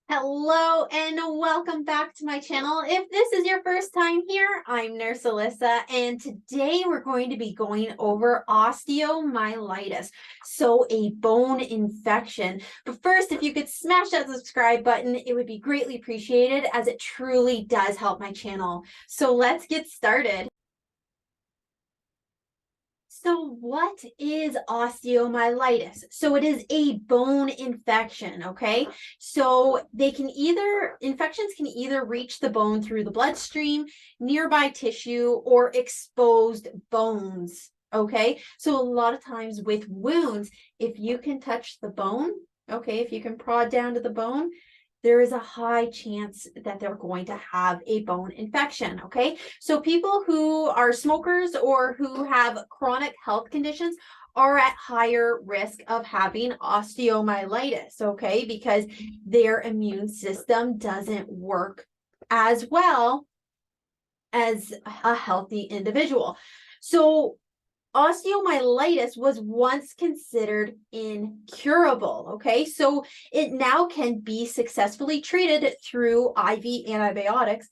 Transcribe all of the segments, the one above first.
Hello and welcome back to my channel. If this is your first time here, I'm Nurse Alyssa, and today we're going to be going over osteomyelitis, so a bone infection. But first, if you could smash that subscribe button, it would be greatly appreciated as it truly does help my channel. So let's get started. So what is osteomyelitis? So it is a bone infection, okay? So infections can either reach the bone through the bloodstream, nearby tissue, or exposed bones, okay? So a lot of times with wounds, if you can touch the bone, okay, if you can prod down to the bone, there is a high chance that they're going to have a bone infection, okay? So people who are smokers or who have chronic health conditions are at higher risk of having osteomyelitis, okay? Because their immune system doesn't work as well as a healthy individual. So osteomyelitis was once considered incurable, okay? So it now can be successfully treated through IV antibiotics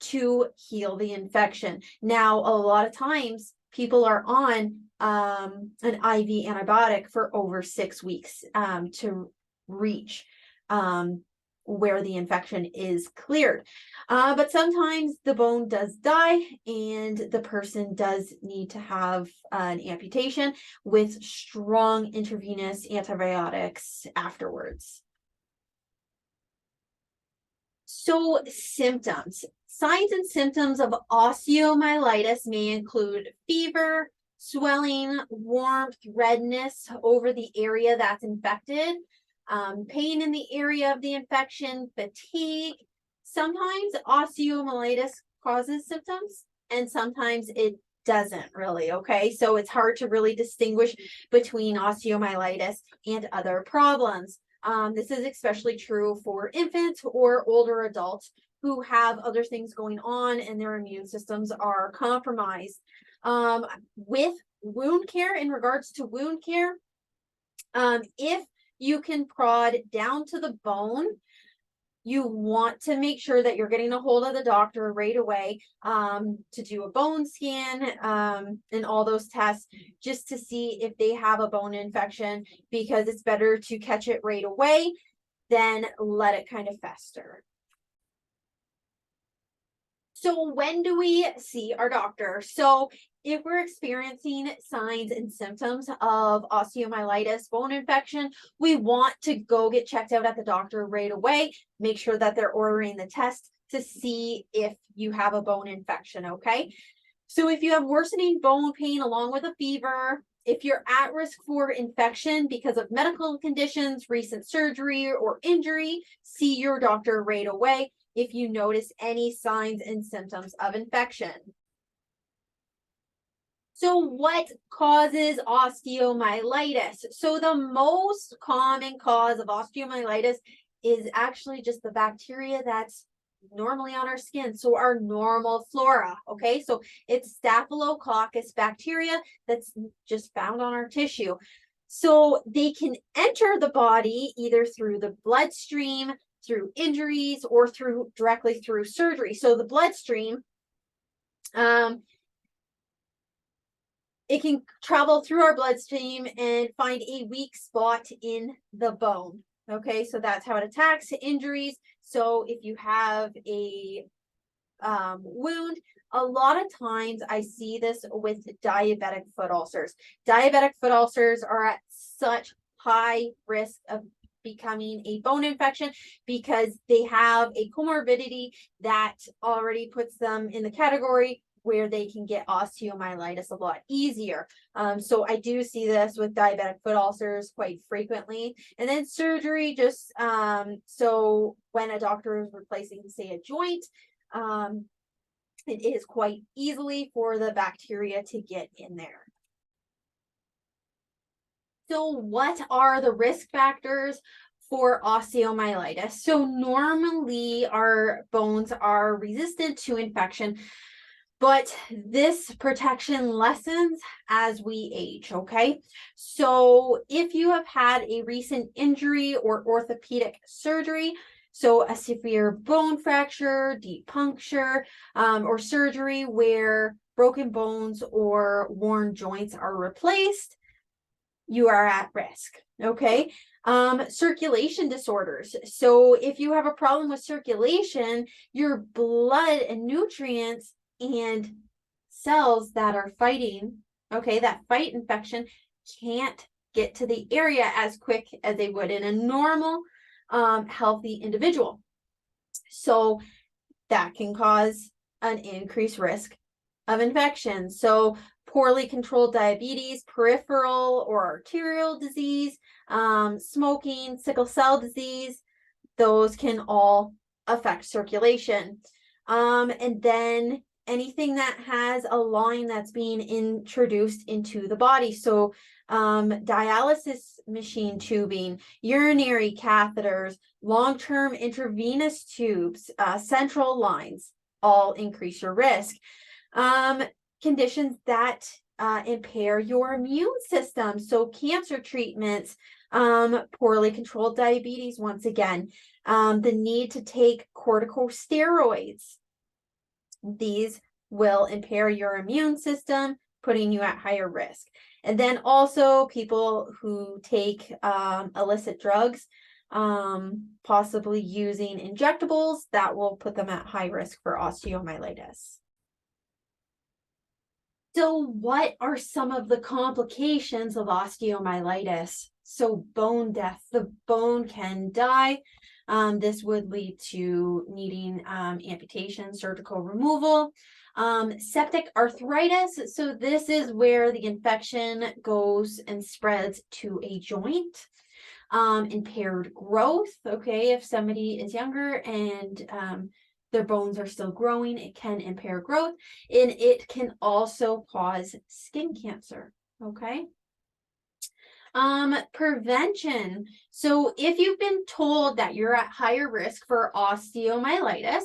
to heal the infection. Now, a lot of times people are on an IV antibiotic for over 6 weeks to reach where the infection is cleared. But sometimes the bone does die and the person does need to have an amputation with strong intravenous antibiotics afterwards. So symptoms. Signs and symptoms of osteomyelitis may include fever, swelling, warmth, redness over the area that's infected, pain in the area of the infection, fatigue. Sometimes osteomyelitis causes symptoms and sometimes it doesn't really, okay? So it's hard to really distinguish between osteomyelitis and other problems. This is especially true for infants or older adults who have other things going on and their immune systems are compromised. With wound care, in regards to wound care, if you can prod down to the bone, you want to make sure that you're getting a hold of the doctor right away to do a bone scan and all those tests just to see if they have a bone infection, because it's better to catch it right away than let it kind of fester. So when do we see our doctor? So if we're experiencing signs and symptoms of osteomyelitis, bone infection, we want to go get checked out at the doctor right away. Make sure that they're ordering the test to see if you have a bone infection, okay? So if you have worsening bone pain along with a fever, if you're at risk for infection because of medical conditions, recent surgery, or injury, see your doctor right away if you notice any signs and symptoms of infection. So what causes osteomyelitis? So the most common cause of osteomyelitis is actually just the bacteria that's normally on our skin, so our normal flora, okay? So it's staphylococcus bacteria that's just found on our tissue. So they can enter the body either through the bloodstream, through injuries, or directly through surgery. So the bloodstream, it can travel through our bloodstream and find a weak spot in the bone. Okay, so that's how it attacks injuries. So if you have a wound, a lot of times I see this with diabetic foot ulcers. Diabetic foot ulcers are at such high risk of becoming a bone infection because they have a comorbidity that already puts them in the category where they can get osteomyelitis a lot easier. So I do see this with diabetic foot ulcers quite frequently. And then surgery, just so when a doctor is replacing, say, a joint, it is quite easily for the bacteria to get in there. So what are the risk factors for osteomyelitis? So normally our bones are resistant to infection, But this protection lessens as we age, okay? So if you have had a recent injury or orthopedic surgery, so a severe bone fracture, deep puncture, or surgery where broken bones or worn joints are replaced, you are at risk, okay? Circulation disorders. So if you have a problem with circulation, your blood and nutrients and cells that are fighting, okay, that fight infection can't get to the area as quick as they would in a normal, healthy individual. So that can cause an increased risk of infection. So poorly controlled diabetes, peripheral or arterial disease, smoking, sickle cell disease, those can all affect circulation. And then anything that has a line that's being introduced into the body. So dialysis machine tubing, urinary catheters, long-term intravenous tubes, central lines, all increase your risk. Conditions that impair your immune system. So cancer treatments, poorly controlled diabetes, once again, the need to take corticosteroids. These will impair your immune system, putting you at higher risk. And then also people who take illicit drugs, possibly using injectables, that will put them at high risk for osteomyelitis. So what are some of the complications of osteomyelitis? So bone death, the bone can die. This would lead to needing amputation, surgical removal. Septic arthritis. So this is where the infection goes and spreads to a joint. Impaired growth. Okay, if somebody is younger and their bones are still growing, it can impair growth, and it can also cause skin cancer. Okay. Prevention. So if you've been told that you're at higher risk for osteomyelitis,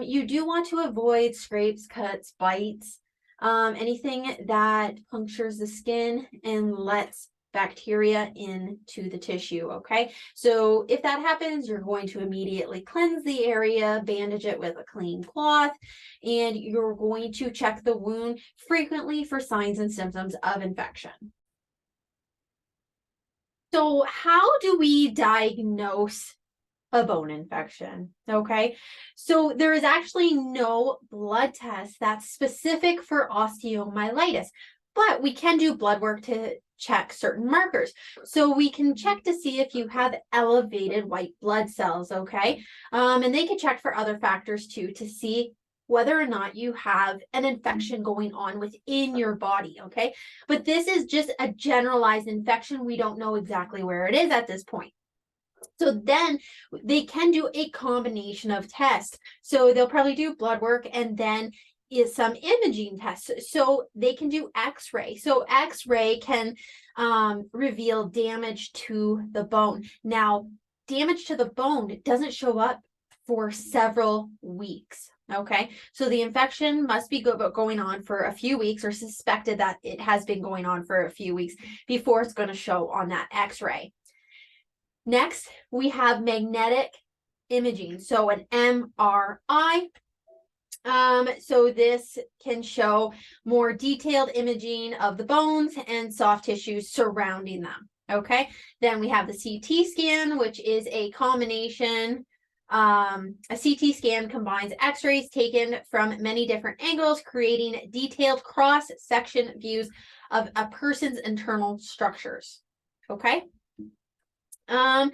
you do want to avoid scrapes, cuts, bites, anything that punctures the skin and lets bacteria into the tissue, okay? So if that happens, you're going to immediately cleanse the area, bandage it with a clean cloth, and you're going to check the wound frequently for signs and symptoms of infection. So how do we diagnose a bone infection? Okay, so there is actually no blood test that's specific for osteomyelitis, but we can do blood work to check certain markers. So we can check to see if you have elevated white blood cells, okay? And they can check for other factors too to see whether or not you have an infection going on within your body, okay? But this is just a generalized infection. We don't know exactly where it is at this point. So then they can do a combination of tests. So they'll probably do blood work and then is some imaging tests. So they can do x-ray. So x-ray can reveal damage to the bone. Now, damage to the bone doesn't show up for several weeks. Okay, so the infection must be going on for a few weeks, or suspected that it has been going on for a few weeks before it's going to show on that x-ray. Next, we have magnetic imaging, so an MRI. So this can show more detailed imaging of the bones and soft tissues surrounding them. Okay, then we have the CT scan, which is a combination. A CT scan combines x-rays taken from many different angles, creating detailed cross-section views of a person's internal structures. Okay. And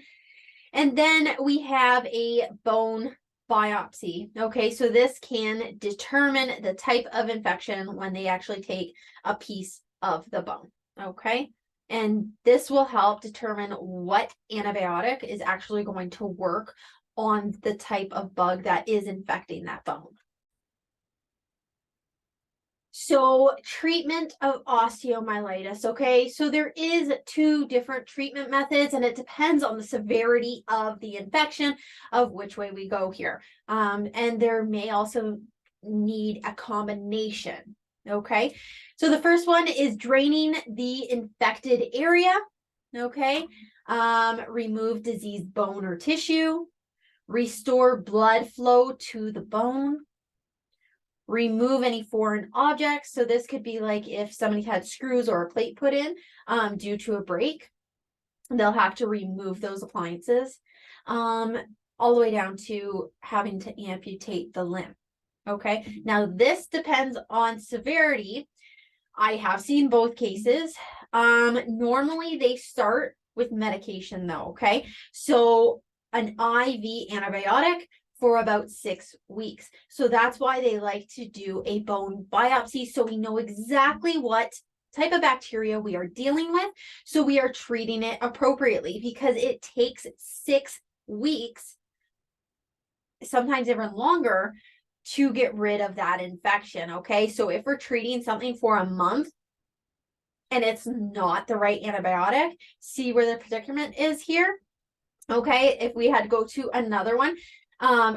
then we have a bone biopsy. Okay, so this can determine the type of infection when they actually take a piece of the bone. Okay, and this will help determine what antibiotic is actually going to work on the type of bug that is infecting that bone. So treatment of osteomyelitis, okay? So there is 2 different treatment methods, and it depends on the severity of the infection of which way we go here. And there may also need a combination. Okay, so the first one is draining the infected area. Okay, remove diseased bone or tissue, restore blood flow to the bone, remove any foreign objects. So this could be like if somebody had screws or a plate put in due to a break, they'll have to remove those appliances, all the way down to having to amputate the limb. Okay, now this depends on severity. I have seen both cases. Normally they start with medication though, okay? So an IV antibiotic for about 6 weeks. So that's why they like to do a bone biopsy, so we know exactly what type of bacteria we are dealing with, so we are treating it appropriately, because it takes 6 weeks, sometimes even longer, to get rid of that infection. Okay, so if we're treating something for a month and it's not the right antibiotic, see where the predicament is here. Okay, if we had to go to another one,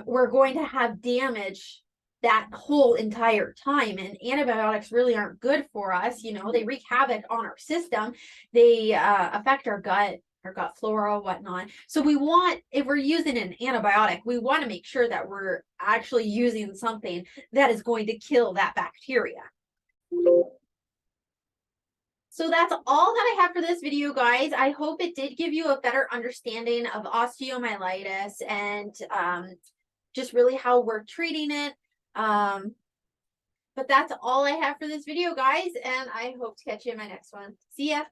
we're going to have damage that whole entire time, and antibiotics really aren't good for us. You know, they wreak havoc on our system. They affect our gut flora, whatnot. So we want, if we're using an antibiotic, we want to make sure that we're actually using something that is going to kill that bacteria. So that's all that I have for this video, guys. I hope it did give you a better understanding of osteomyelitis and just really how we're treating it. But that's all I have for this video, guys, and I hope to catch you in my next one. See ya.